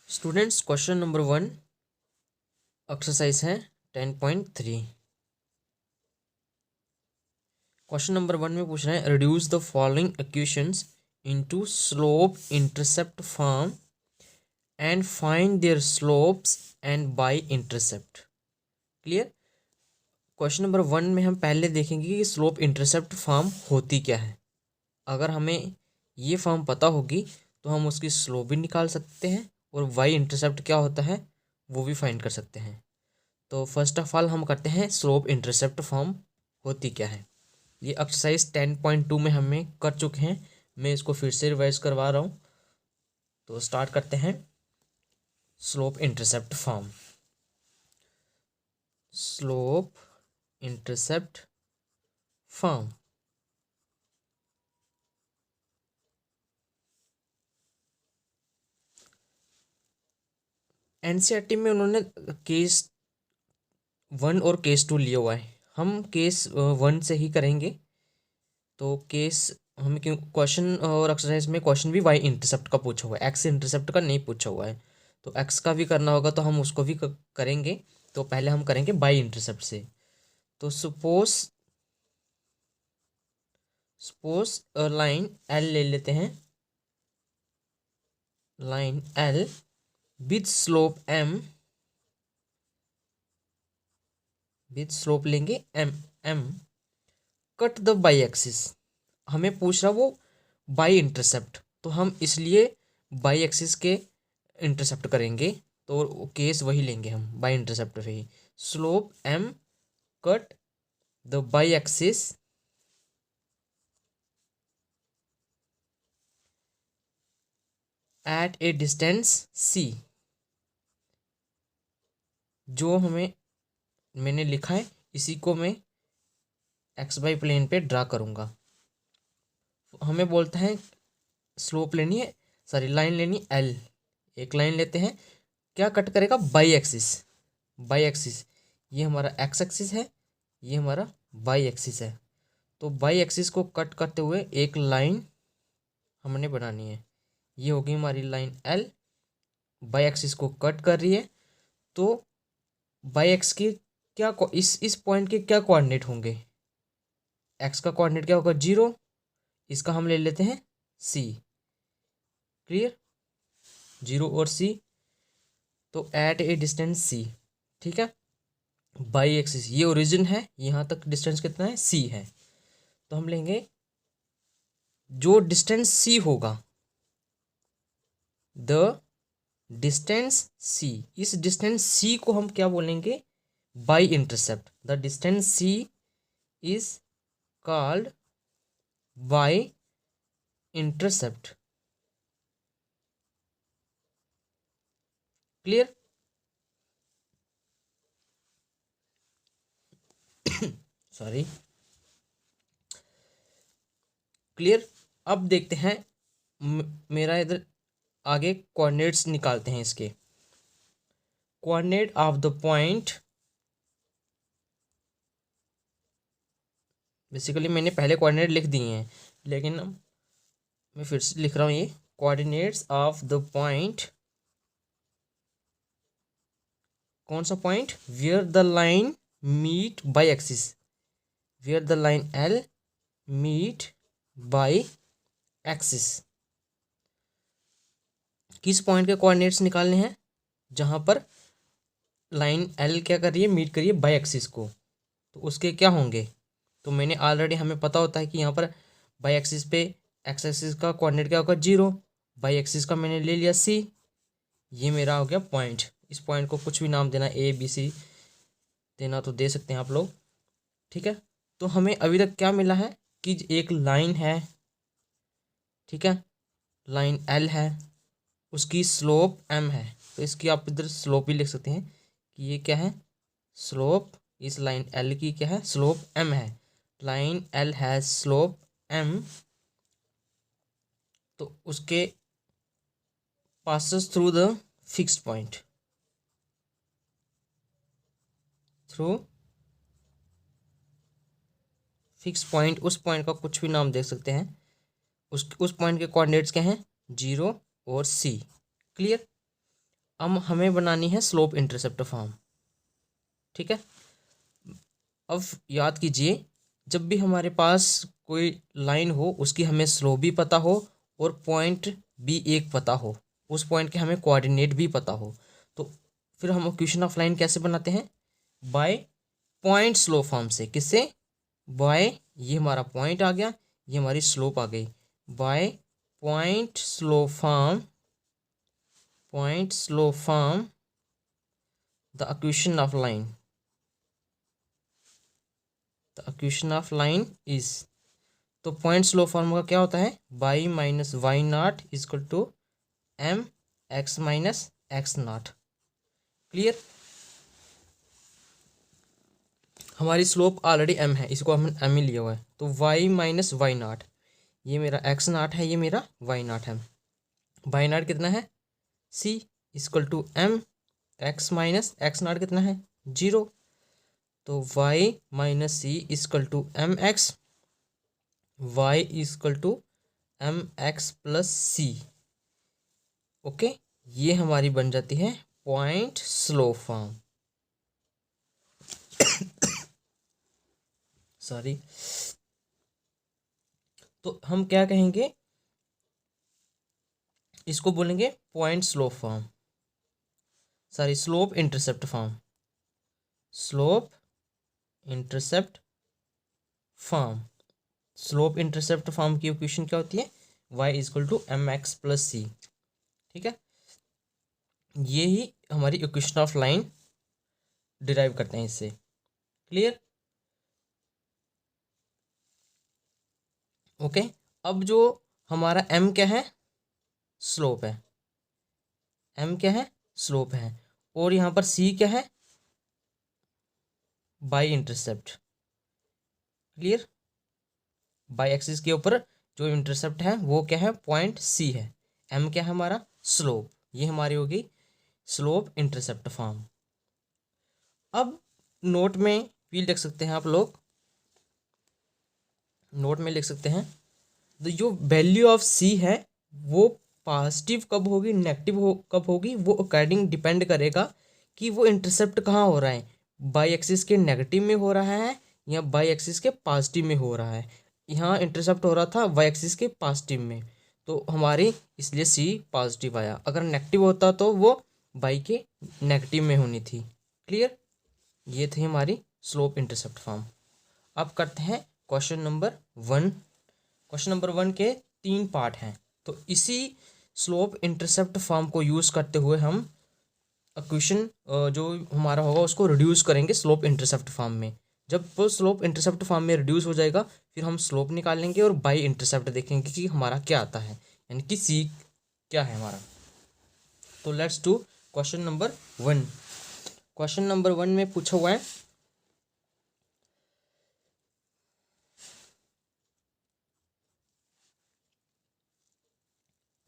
Students question number 1 exercise है 10.3। Question number 1 में पूछ रहे हैं reduce the following equations into slope intercept form and find their slopes and by intercept. Clear. Question number 1 में हम पहले देखेंगे कि स्लोप इंटरसेप्ट फॉर्म होती क्या है। अगर हमें ये फॉर्म पता होगी तो हम उसकी स्लोप भी निकाल सकते हैं और वाई इंटरसेप्ट क्या होता है वो भी फाइंड कर सकते हैं। तो फर्स्ट ऑफ ऑल हम करते हैं स्लोप इंटरसेप्ट फॉर्म होती क्या है। ये एक्सरसाइज 10.2 में हमें कर चुके हैं, मैं इसको फिर से रिवाइज करवा रहा हूँ। तो स्टार्ट करते हैं। Slope intercept form, slope intercept form. NCERT में उन्होंने केस 1 और केस 2 लिया हुआ है, हम केस 1 से ही करेंगे। तो केस हमें क्यों क्वेश्चन और एक्सरसाइज में क्वेश्चन भी वाई इंटरसेप्ट का पूछा हुआ है, एक्स इंटरसेप्ट का नहीं पूछा हुआ है। तो एक्स का भी करना होगा तो हम उसको भी करेंगे। तो पहले हम करेंगे बाई इंटरसेप्ट से। तो सपोज सपोज लाइन एल ले लेते हैं, line L with slope M, with slope लेंगे M, M cut the by axis. हमें पूछ रहा वो बाई इंटरसेप्ट, तो हम इसलिए बाई एक्सिस के इंटरसेप्ट करेंगे। तो केस वही लेंगे हम बाई इंटरसेप्ट पे ही। Slope m cut the by axis at a distance c. जो मैंने लिखा है इसी को मैं एक्स वाई प्लेन पे ड्रा करूँगा। हमें बोलता है स्लोप लेनी है, सॉरी लाइन लेनी एल। एक लाइन लेते हैं, क्या कट करेगा बाई एक्सिस, बाई एक्सिस। ये हमारा एक्स एक्सिस है, ये हमारा बाई एक्सिस है। तो बाई एक्सिस को कट करते हुए एक लाइन हमने बनानी है। ये होगी हमारी लाइन एल, बाई एक्सिस को कट कर रही है। तो बाई एक्स की क्या इस पॉइंट के क्या कोऑर्डिनेट होंगे, एक्स का कोऑर्डिनेट क्या होगा 0, इसका हम ले लेते हैं सी। क्लियर, 0 और सी। तो एट ए डिस्टेंस सी, ठीक है। बाई एक्सिस ये ओरिजिन है, यहाँ तक डिस्टेंस कितना है सी है। तो हम लेंगे जो डिस्टेंस सी होगा, द डिस्टेंस सी, इस डिस्टेंस सी को हम क्या बोलेंगे by intercept. The distance C is called by intercept. Clear, sorry, clear. अब देखते हैं मेरा इधर आगे कोऑर्डिनेट्स निकालते हैं इसके। Coordinate of the point, basically मैंने पहले कोऑर्डिनेट लिख दिए हैं, लेकिन मैं फिर से लिख रहा हूँ ये कोऑर्डिनेट्स ऑफ द पॉइंट। कौन सा point, where the line meet by axis, where the line L meet by axis. किस पॉइंट के कोऑर्डिनेट्स निकालने हैं, जहां पर लाइन एल क्या कर रही है, मीट कर रही है बाई एक्सिस को। तो उसके क्या होंगे, तो मैंने ऑलरेडी हमें पता होता है कि यहाँ पर बाई एक्सिस पे एक्स एक्सिस का कोऑर्डिनेट क्या होगा 0, बाई एक्सिस का मैंने ले लिया सी। ये मेरा हो गया पॉइंट। इस पॉइंट को कुछ भी नाम देना, ए बी सी देना तो दे सकते हैं आप लोग, ठीक है। तो हमें अभी तक क्या मिला है कि एक लाइन है, ठीक है, लाइन एल है, उसकी स्लोप एम है। तो इसकी आप इधर स्लोप भी लिख सकते हैं कि ये क्या है स्लोप, इस लाइन एल की क्या है स्लोप एम है। Line L has slope M, तो उसके passes through the fixed point, through fix point. उस पॉइंट का कुछ भी नाम दे सकते हैं। उस पॉइंट के कोऑर्डिनेट्स क्या हैं 0 और सी। क्लियर। अब हमें बनानी है स्लोप इंटरसेप्ट फॉर्म। ठीक है, अब याद कीजिए, जब भी हमारे पास कोई लाइन हो उसकी हमें स्लोप भी पता हो और पॉइंट भी एक पता हो, उस पॉइंट के हमें कोऑर्डिनेट भी पता हो, तो फिर हम इक्वेशन ऑफ लाइन कैसे बनाते हैं? बाय पॉइंट स्लोप फॉर्म से। किससे? बाय, ये हमारा पॉइंट आ गया, ये हमारी स्लोप आ गई, by point slope form, point slope form the equation of line, the equation of line is, तो पॉइंट स्लोप फॉर्म का क्या होता है? Y minus Y not equal to M x minus x not. Clear? हमारी slope already M है, इसको हमने M ही लिया हुआ है, तो वाई माइनस वाई नॉट, ये मेरा एक्स नॉट है, ये मेरा वाई नॉट है। वाई नॉट कितना है? C is equal to M x minus x naught कितना है? 0। तो y minus c is equal to M x, y is equal to M x plus c. Okay, ये हमारी बन जाती है पॉइंट स्लोप फॉर्म। सॉरी, तो हम क्या कहेंगे? इसको बोलेंगे point slope form, sorry slope intercept form, slope intercept form. Slope intercept form की इक्वेशन क्या होती है? y is equal to M x plus c. ठीक है, ये ही हमारी इक्वेशन ऑफ लाइन डिराइव करते हैं इससे। क्लियर? ओके, अब जो हमारा m क्या है? स्लोप है। m क्या है? स्लोप है। और यहाँ पर c क्या है? By intercept. Clear? By axis के ऊपर जो इंटरसेप्ट है वो क्या है? पॉइंट c है। m क्या है? हमारा स्लोप। ये हमारी होगी स्लोप इंटरसेप्ट फॉर्म। अब नोट में भी लिख सकते हैं आप लोग, नोट में लिख सकते हैं, तो जो वैल्यू ऑफ सी है वो पॉजिटिव कब होगी, नेगेटिव कब होगी, वो अकॉर्डिंग डिपेंड करेगा कि वो इंटरसेप्ट कहाँ हो रहा है, बाई एक्सिस के नेगेटिव में हो रहा है या बाई एक्सिस के पॉजिटिव में हो रहा है। यहाँ इंटरसेप्ट हो रहा था वाई एक्सिस के पॉजिटिव में, तो हमारी इसलिए सी पॉजिटिव आया। अगर नेगेटिव होता तो वो बाई के नेगेटिव में होनी थी। क्लियर? ये थी हमारी स्लोप इंटरसेप्ट फॉर्म। अब करते हैं क्वेश्चन नंबर 1। क्वेश्चन नंबर 1 के 3 पार्ट हैं, तो इसी स्लोप इंटरसेप्ट फॉर्म को यूज़ करते हुए हम इक्वेशन जो हमारा होगा उसको रिड्यूस करेंगे स्लोप इंटरसेप्ट फॉर्म में। जब वो स्लोप इंटरसेप्ट फॉर्म में रिड्यूस हो जाएगा फिर हम स्लोप निकालेंगे और बाई इंटरसेप्ट देखेंगे कि हमारा क्या आता है, यानी कि सी क्या है हमारा। तो let's do question number 1। Question number 1 में पूछा हुआ है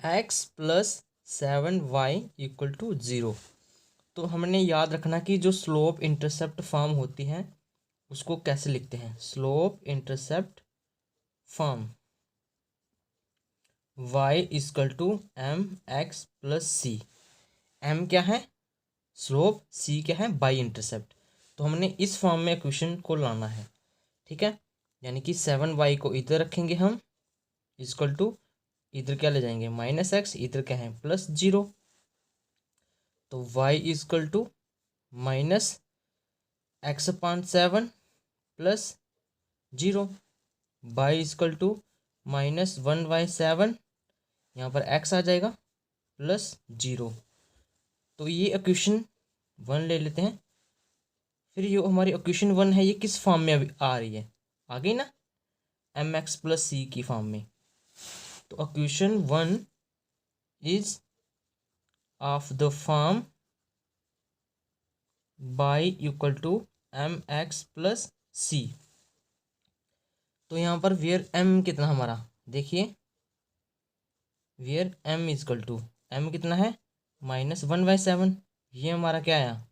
x plus 7y equal to 0। तो हमने याद रखना कि जो स्लोप इंटरसेप्ट फॉर्म होती है उसको कैसे लिखते हैं? Slope intercept form y equal to M x plus C. M क्या है? स्लोप, सी क्या है? By intercept. तो हमने इस फॉर्म में इक्वेशन को लाना है। ठीक है, यानी कि 7y को इधर रखेंगे हम, इक्वल टू इधर क्या ले जाएंगे? माइनस एक्स, इधर क्या है? प्लस 0। तो y equal to minus X upon 7 plus 0, by equal to minus 1/7, यहाँ पर x आ जाएगा प्लस 0। तो ये इक्वेशन 1 ले लेते हैं। फिर ये हमारी इक्वेशन 1 है, ये किस फॉर्म में अभी आ रही है? आ गई ना, एम एक्स प्लस सी की फॉर्म में। तो equation 1 is of the form y equal to M x plus c. तो यहाँ पर वेयर एम कितना हमारा, देखिए where m is equal to, m कितना है? -1/7। ये हमारा क्या आया?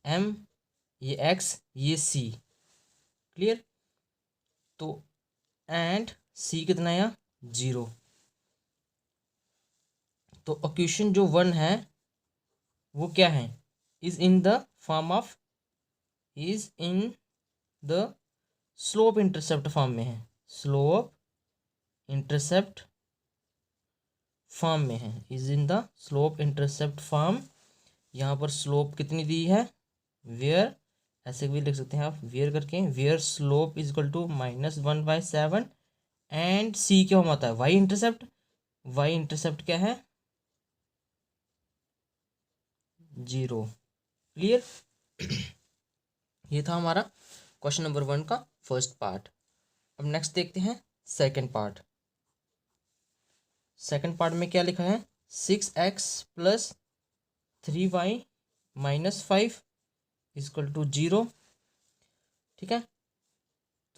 एम, ये एक्स, ये सी। क्लियर? तो एंड सी कितना आया? 0। तो इक्वेशन जो 1 है वो क्या है, is in the form of, is in the slope intercept form में है, स्लोप इंटरसेप्ट फॉर्म में है, is in the slope intercept form. यहाँ पर स्लोप कितनी दी है, वेयर, ऐसे भी लिख सकते हैं आप वेयर करके, where slope is equal to -1/7 and c क्या होता है, वाई इंटरसेप्ट, वाई इंटरसेप्ट क्या है 0। क्लियर। ये था हमारा क्वेश्चन नंबर 1 का फर्स्ट पार्ट। अब नेक्स्ट देखते हैं सेकंड पार्ट। सेकंड पार्ट में क्या लिखा है, 6x + 3y - 5 = 0। ठीक है,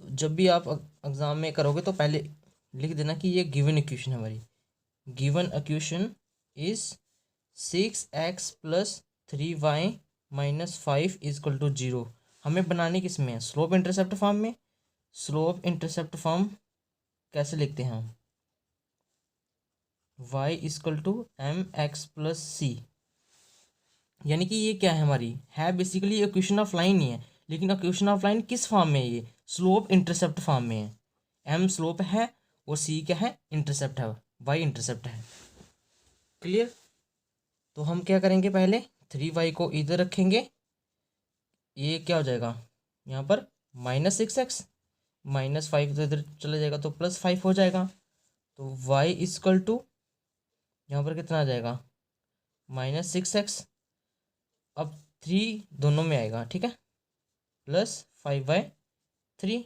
तो जब भी आप एग्जाम में करोगे तो पहले लिख देना कि ये गिवन इक्वेशन है हमारी, given equation is 6x + 3y - 5 = 0। हमें बनानी किस में है, स्लोप इंटरसेप्ट फॉर्म में। स्लोप इंटरसेप्ट फॉर्म कैसे लिखते हैं हम, y = mx + c, यानी कि ये क्या है हमारी, है बेसिकली इक्वेशन ऑफ लाइन ही है, लेकिन इक्वेशन ऑफ लाइन किस फॉर्म में है, ये स्लोप इंटरसेप्ट फॉर्म में है। m स्लोप है और c क्या है, इंटरसेप्ट है, y इंटरसेप्ट है। क्लियर। तो हम क्या करेंगे, पहले 3y को इधर रखेंगे, ये क्या हो जाएगा यहाँ पर -6x, -5 तो इधर चला जाएगा तो +5 हो जाएगा। तो y = यहाँ पर कितना आ जाएगा -6x, अब 3 दोनों में आएगा, ठीक है, +5/3,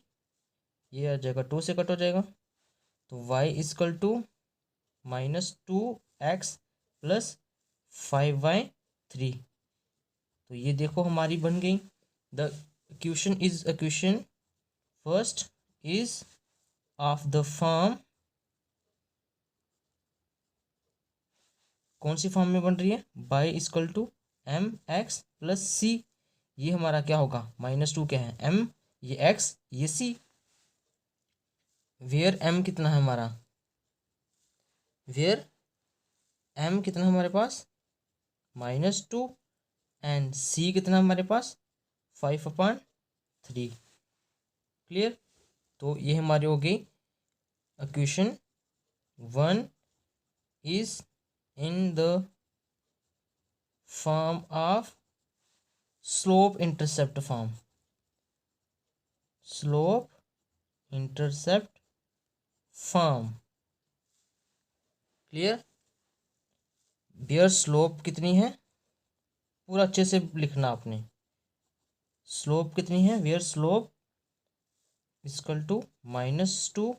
ये आ जाएगा 2 से कट हो जाएगा। तो y = -2x + 5/3। तो ये देखो हमारी बन गई, the equation first is of the form, कौन सी फॉर्म में बन रही है, y = mx + c, ये हमारा क्या होगा, -2 क्या है m, ये x, ये c, वेयर m कितना है हमारा, वेयर m कितना है हमारे पास -2 एंड c कितना हमारे पास 5/3। क्लियर। तो ये हमारी हो गई equation 1 is in the form of slope intercept form, slope intercept form. Clear. बियर स्लोप कितनी है, पूरा अच्छे से लिखना आपने, स्लोप कितनी है, where slope = -2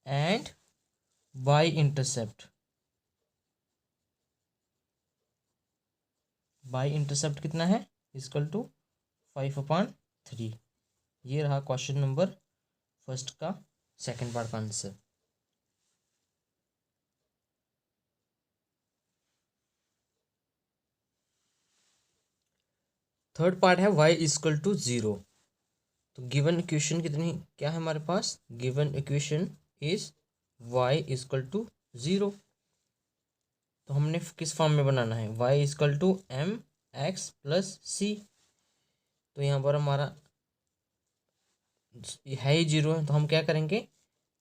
and y intercept, y intercept कितना है = 5/3। ये रहा क्वेश्चन नंबर फर्स्ट का सेकंड पार्ट का आंसर। थर्ड पार्ट है y = 0। तो गिवन इक्वेशन कितनी क्या है हमारे पास, गिवन इक्वेशन इज y = 0। तो हमने किस फॉर्म में बनाना है, y = mx + c। तो यहाँ पर हमारा है ही 0 है, तो हम क्या करेंगे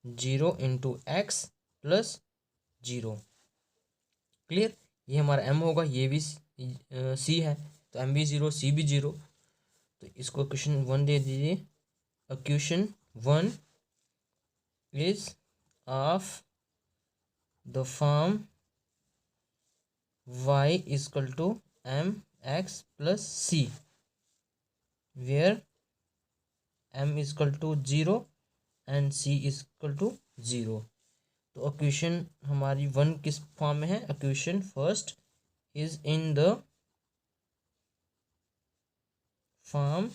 0 × x + 0। क्लियर। ये हमारा m होगा, ये भी c है, तो m भी 0 c भी 0। तो इसको क्वेश्चन 1 दे दीजिए, equation 1 is of the form y = mx + c, where m = 0 and c = 0। तो इक्वेशन हमारी 1 किस फॉर्म में है, equation first is in the form,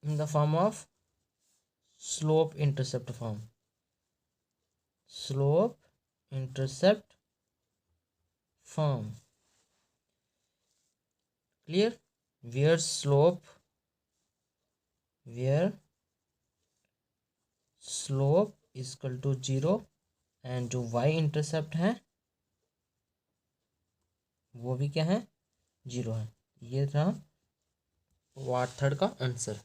in the form of slope intercept form, slope intercept form। clear। where slope = 0 and जो y intercept है वो भी क्या है, जीरो है। ये रहा पार्ट थर्ड का आंसर।